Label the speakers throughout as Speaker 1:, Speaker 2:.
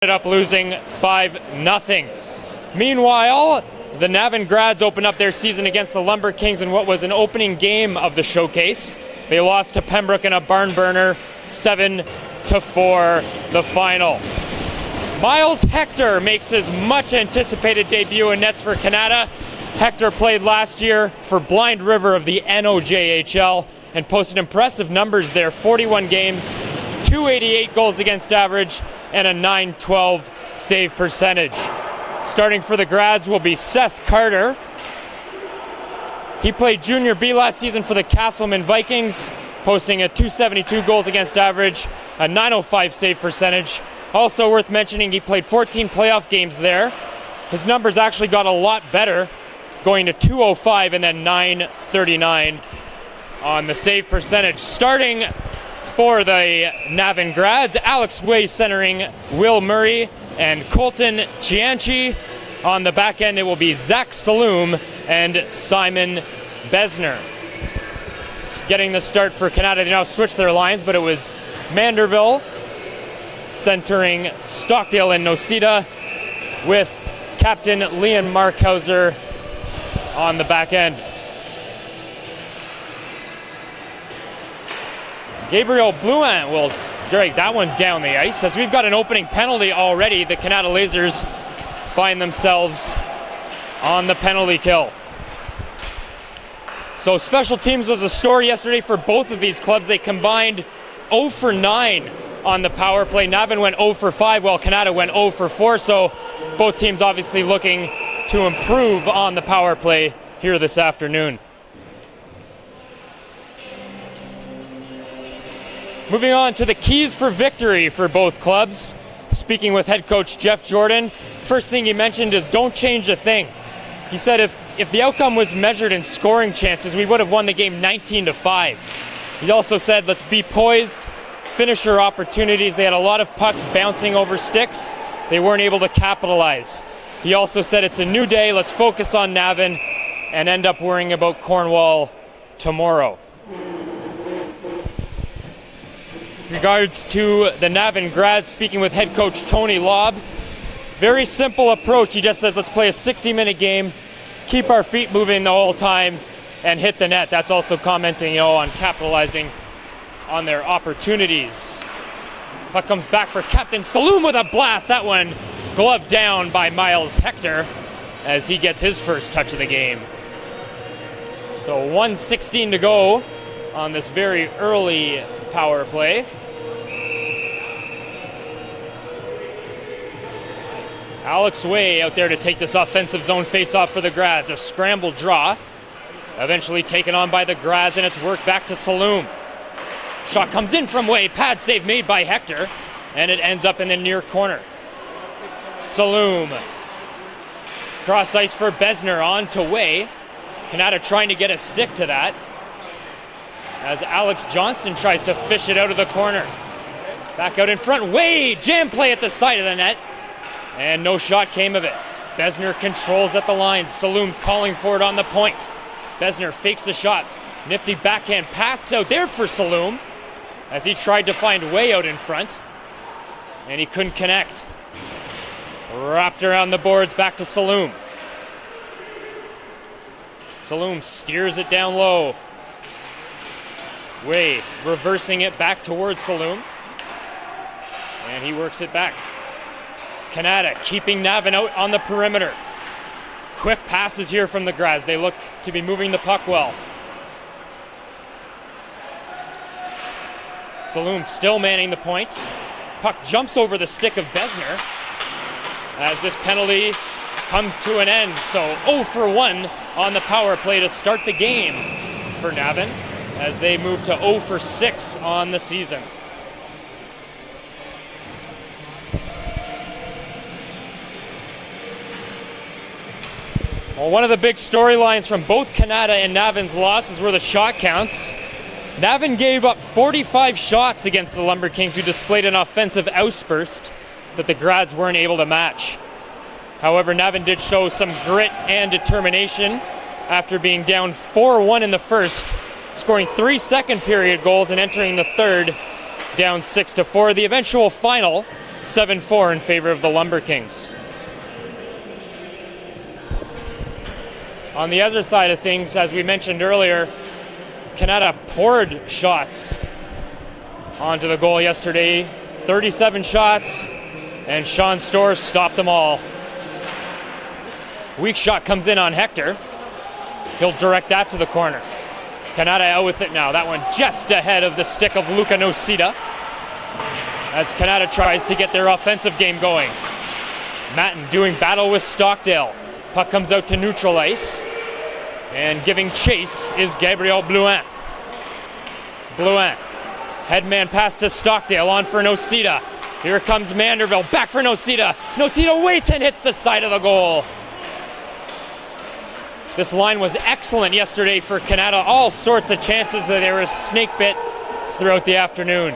Speaker 1: ended up losing 5-0. Meanwhile, the Navan Grads opened up their season against the Lumber Kings in what was an opening game of the showcase. They lost to Pembroke in a barn burner, 7-4 the final. Miles Hector makes his much anticipated debut in nets for Canada. Hector played last year for Blind River of the NOJHL and posted impressive numbers there, 41 games, 288 goals against average, and a .912 save percentage. Starting for the Grads will be Seth Carter. He played Junior B last season for the Castleman Vikings, posting a .272 goals against average, a .905 save percentage. Also worth mentioning, he played 14 playoff games there. His numbers actually got a lot better, going to .205 and then .939 on the save percentage. Starting for the Navan Grads, Alex Way centering Will Murray and Colton Chianchi. On the back end, it will be Zach Saloom and Simon Besner. Getting the start for Canada. They now switched their lines, but it was Manderville centering Stockdale and Nocita with Captain Liam Markhauser on the back end. Gabriel Blouin will drag that one down the ice as we've got an opening penalty already. The Canada Lasers find themselves on the penalty kill. So special teams was a story yesterday for both of these clubs. They combined 0 for 9 on the power play. Navan went 0 for 5 while Canada went 0 for 4. So both teams obviously looking to improve on the power play here this afternoon. Moving on to the keys for victory for both clubs. Speaking with head coach Jeff Jordan, first thing he mentioned is don't change a thing. He said if the outcome was measured in scoring chances, we would have won the game 19-5. He also said let's be poised, finisher opportunities. They had a lot of pucks bouncing over sticks. They weren't able to capitalize. He also said it's a new day, let's focus on Navan and end up worrying about Cornwall tomorrow. With regards to the Navan Grads, speaking with head coach Tony Lobb, very simple approach. He just says let's play a 60-minute game, keep our feet moving the whole time, and hit the net. That's also commenting, on capitalizing on their opportunities. Puck comes back for Captain Saloom with a blast. That one gloved down by Miles Hector as he gets his first touch of the game. So 1:16 to go on this very early power play. Alex Way out there to take this offensive zone face-off for the Grads. A scramble draw, eventually taken on by the Grads, and it's worked back to Saloom. Shot comes in from Way, pad save made by Hector, and it ends up in the near corner. Saloom. Cross ice for Besner, on to Way. Canada trying to get a stick to that, as Alex Johnston tries to fish it out of the corner. Back out in front, Way, jam play at the side of the net, and no shot came of it. Besner controls at the line. Saloom calling for it on the point. Besner fakes the shot. Nifty backhand pass out there for Saloom as he tried to find Way out in front, and he couldn't connect. Wrapped around the boards, back to Saloom. Saloom steers it down low. Way reversing it back towards Saloom, and he works it back. Canada keeping Navan out on the perimeter. Quick passes here from the Grads. They look to be moving the puck well. Saloom still manning the point. Puck jumps over the stick of Besner as this penalty comes to an end. So 0 for 1 on the power play to start the game for Navan as they move to 0 for 6 on the season. Well, one of the big storylines from both Canada and Navan's losses were the shot counts. Navan gave up 45 shots against the Lumber Kings, who displayed an offensive outburst that the Grads weren't able to match. However, Navan did show some grit and determination after being down 4-1 in the first, scoring 3 second period goals and entering the third down 6-4. The eventual final 7-4 in favor of the Lumber Kings. On the other side of things, as we mentioned earlier, Canada poured shots onto the goal yesterday. 37 shots, and Sean Storrs stopped them all. Weak shot comes in on Hector. He'll direct that to the corner. Canada out with it now. That one just ahead of the stick of Luka Nocita, as Canada tries to get their offensive game going. Matten doing battle with Stockdale. Puck comes out to neutral ice, and giving chase is Gabriel Blouin. Blouin, headman pass to Stockdale, on for Nocita. Here comes Manderville, back for Nocita. Nocita waits and hits the side of the goal. This line was excellent yesterday for Canada. All sorts of chances that they were snake bit throughout the afternoon.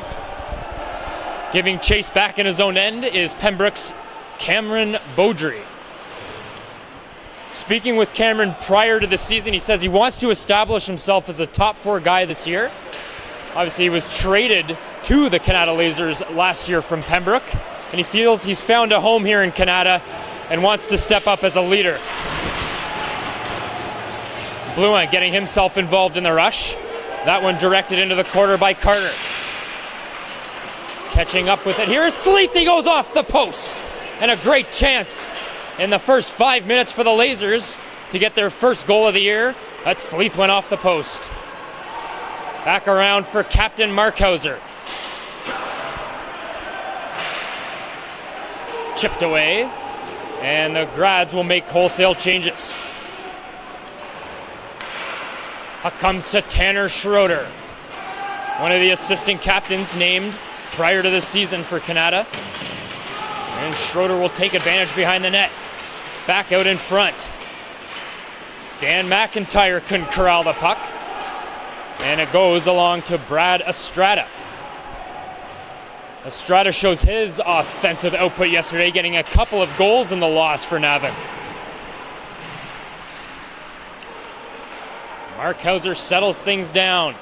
Speaker 1: Giving chase back in his own end is Pembroke's Cameron Beaudry. Speaking with Cameron prior to the season, he says he wants to establish himself as a top 4 guy this year. Obviously, he was traded to the Canada Lasers last year from Pembroke, and he feels he's found a home here in Canada and wants to step up as a leader. Blouin getting himself involved in the rush. That one directed into the corner by Carter. Catching up with it. Here's Sleeth. He goes off the post. And a great chance in the first 5 minutes for the Lasers to get their first goal of the year. That Sleeth went off the post. Back around for Captain Markhauser. Chipped away. And the Grads will make wholesale changes. Puck comes to Tanner Schroeder, one of the assistant captains named prior to the season for Canada. And Schroeder will take advantage behind the net. Back out in front. Dan McIntyre couldn't corral the puck. And it goes along to Brad Estrada. Estrada shows his offensive output yesterday, getting a couple of goals in the loss for Navan. Markhauser settles things down.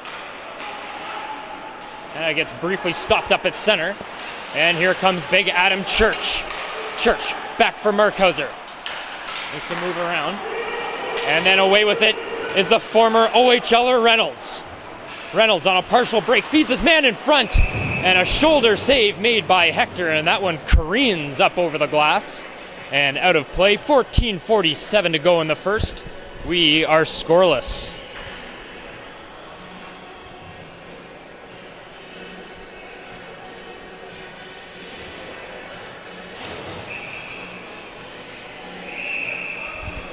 Speaker 1: And gets briefly stopped up at center. And here comes big Adam Church. Church back for Markhauser. Makes a move around. And then away with it is the former OHLer Reynolds. Reynolds on a partial break feeds his man in front. And a shoulder save made by Hector. And that one careens up over the glass. And out of play. 14:47 to go in the first. We are scoreless.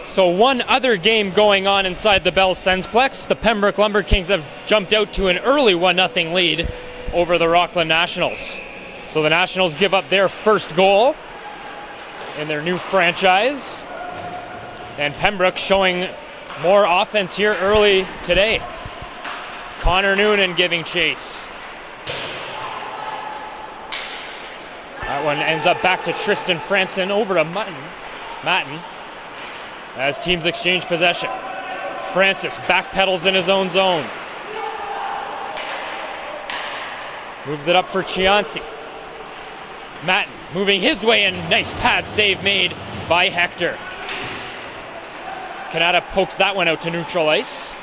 Speaker 1: So one other game going on inside the Bell Sensplex. The Pembroke Lumber Kings have jumped out to an early 1-0 lead over the Rockland Nationals. So the Nationals give up their first goal in their new franchise. And Pembroke showing more offense here early today. Connor Noonan giving chase. That one ends up back to Tristan Franson over to Matten. As teams exchange possession. Francis backpedals in his own zone. Moves it up for Chianci. Matten moving his way, and nice pad save made by Hector. Canada pokes that one out to neutral ice.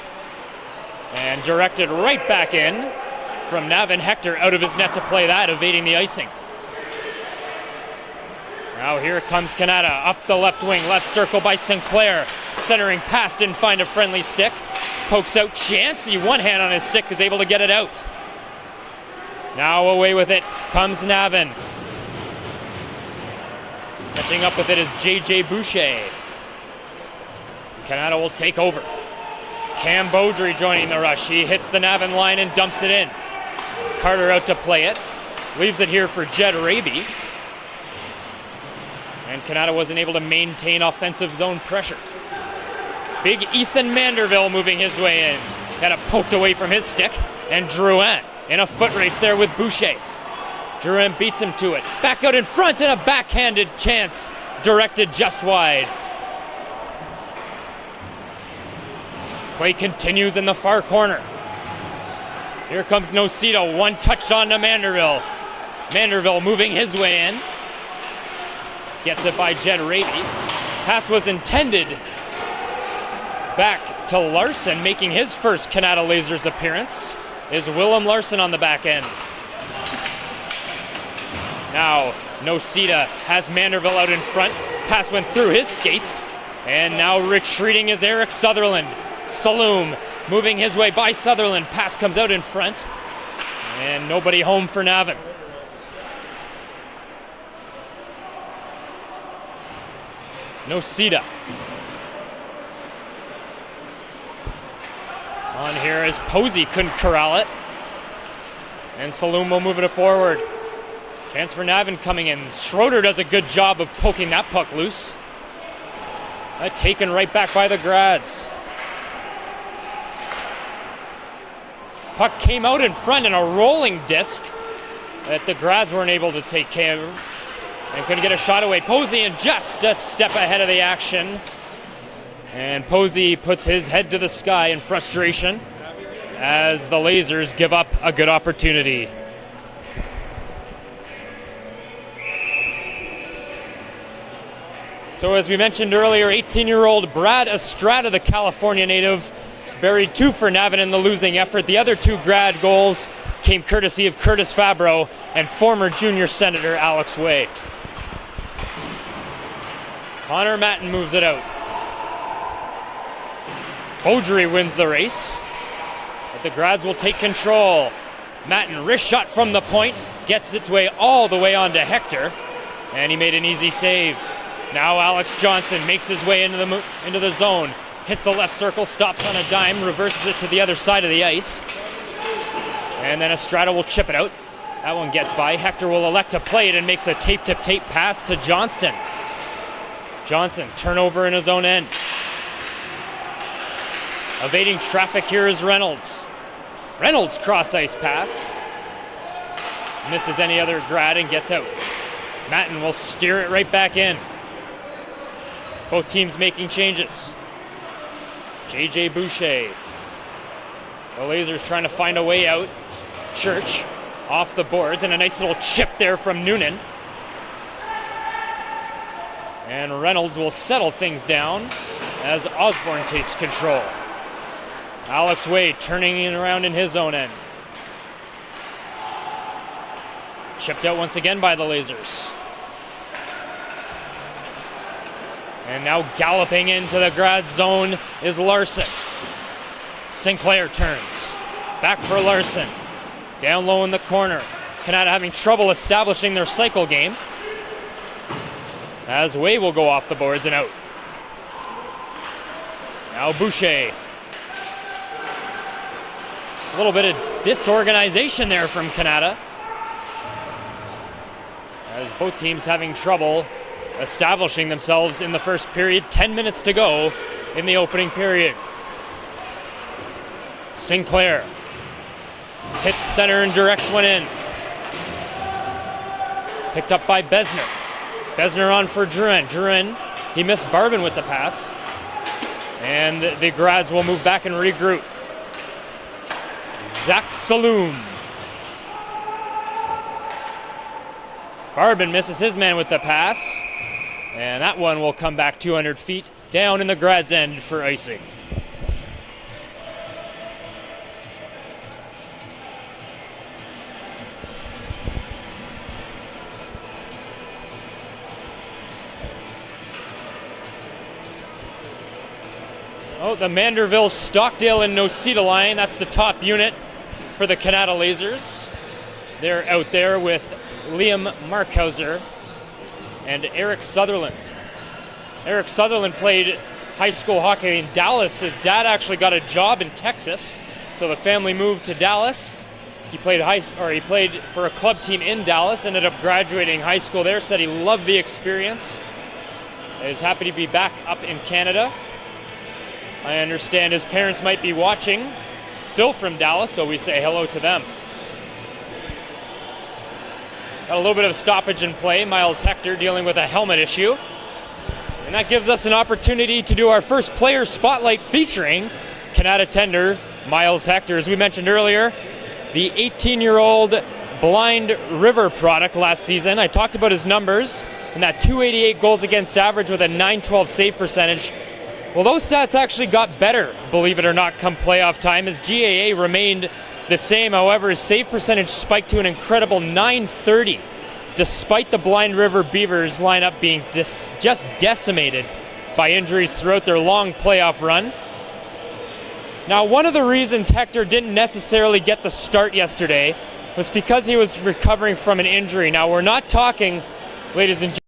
Speaker 1: And directed right back in from Navan. Hector out of his net to play that, evading the icing. Now here comes Canada, up the left wing, left circle by Sinclair. Centering pass, didn't find a friendly stick. Pokes out Chianci, one hand on his stick, is able to get it out. Now away with it comes Navan. Catching up with it is JJ Boucher. Canada will take over. Cam Beaudry joining the rush. He hits the Navan line and dumps it in. Carter out to play it. Leaves it here for Jed Raby. And Canada wasn't able to maintain offensive zone pressure. Big Ethan Manderville moving his way in. Got it poked away from his stick. And Drouin in a foot race there with Boucher. Drouin beats him to it. Back out in front, and a backhanded chance directed just wide. Play continues in the far corner. Here comes Nocita, one touched on to Manderville. Manderville moving his way in. Gets it by Jed Raby. Pass was intended back to Larson, making his first Canada Lasers appearance, is Willem Larson on the back end. Now, Nocita has Manderville out in front. Pass went through his skates. And now retreating is Eric Sutherland. Saloom moving his way by Sutherland. Pass comes out in front. And nobody home for Navan. Nocita. On here is Posey, couldn't corral it. And Saloom will move it forward. Chance for Navan coming in. Schroeder does a good job of poking that puck loose. That taken right back by the Grads. Puck came out in front in a rolling disc that the Grads weren't able to take care of and couldn't get a shot away. Posey in just a step ahead of the action. And Posey puts his head to the sky in frustration as the Lasers give up a good opportunity. So as we mentioned earlier, 18-year-old Brad Estrada, the California native, buried 2 for Navan in the losing effort. The other 2 Grad goals came courtesy of Curtis Fabro and former junior senator Alex Way. Connor Matten moves it out. Beaudry wins the race, but the Grads will take control. Matten, wrist shot from the point, gets its way all the way onto Hector, and he made an easy save. Now Alex Johnson makes his way into the zone, hits the left circle, stops on a dime, reverses it to the other side of the ice. And then Estrada will chip it out. That one gets by. Hector will elect to play it and makes a tape-to-tape pass to Johnston. Johnson, turnover in his own end. Evading traffic here is Reynolds. Reynolds cross-ice pass. Misses any other Grad and gets out. Matten will steer it right back in. Both teams making changes. J.J. Boucher. The Lasers trying to find a way out. Church off the boards, and a nice little chip there from Noonan. And Reynolds will settle things down as Osborne takes control. Alex Wade turning it around in his own end. Chipped out once again by the Lasers. And now galloping into the Grad zone is Larson. Sinclair turns. Back for Larson. Down low in the corner. Canada having trouble establishing their cycle game. As Way will go off the boards and out. Now Boucher. A little bit of disorganization there from Canada, as both teams having trouble establishing themselves in the first period. 10 minutes to go in the opening period. Sinclair hits center and directs one in. Picked up by Besner. Besner on for Drouin. Drouin, he missed Barbin with the pass. And the Grads will move back and regroup. Zach Saloom. Barbin misses his man with the pass. And that one will come back 200 feet down in the Grad's end for icing. Oh, the Manderville, Stockdale, and Nocita line. That's the top unit for the Canada Lasers. They're out there with Liam Markhauser and Eric Sutherland. Eric Sutherland played high school hockey in Dallas. His dad actually got a job in Texas, so the family moved to Dallas. He played for a club team in Dallas, ended up graduating high school there, said he loved the experience. Is happy to be back up in Canada. I understand his parents might be watching, still from Dallas, so we say hello to them. Got a little bit of a stoppage in play. Miles Hector dealing with a helmet issue. And that gives us an opportunity to do our first player spotlight featuring Canada tender Miles Hector. As we mentioned earlier, the 18-year-old Blind River product last season. I talked about his numbers. and that 288 goals against average with a 912 save percentage. Well, those stats actually got better, believe it or not, come playoff time, as GAA remained the same. However, his save percentage spiked to an incredible 930, despite the Blind River Beavers lineup being just decimated by injuries throughout their long playoff run. Now, one of the reasons Hector didn't necessarily get the start yesterday was because he was recovering from an injury. Now, we're not talking, ladies and gentlemen,